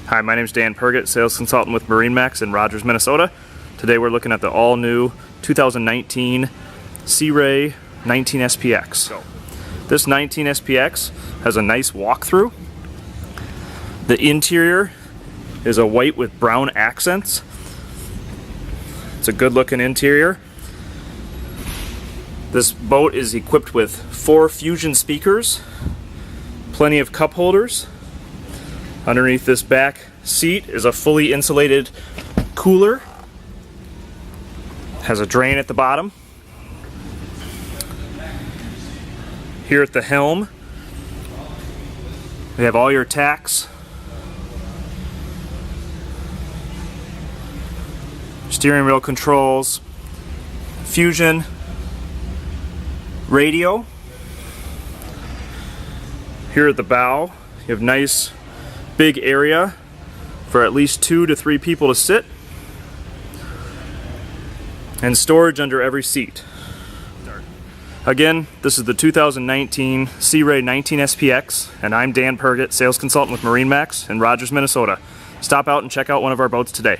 Hi, my name is Dan Pergett, sales consultant with MarineMax in Rogers, Minnesota. Today we're looking at the all-new 2019 Sea Ray 19 SPX. This 19 SPX has a nice walkthrough. The interior is a white with brown accents. It's a good looking interior. This boat is equipped with 4 Fusion speakers, plenty of cup holders. Underneath this back seat is a fully insulated cooler. Has a drain at the bottom. Here at the helm, we have all your tacks, steering wheel controls, Fusion radio. Here at the bow, you have nice big area for at least 2 to 3 people to sit, and storage under every seat. Again, this is the 2019 Sea Ray 19 SPX, and I'm Dan Pergett, sales consultant with MarineMax in Rogers, Minnesota. Stop out and check out one of our boats today.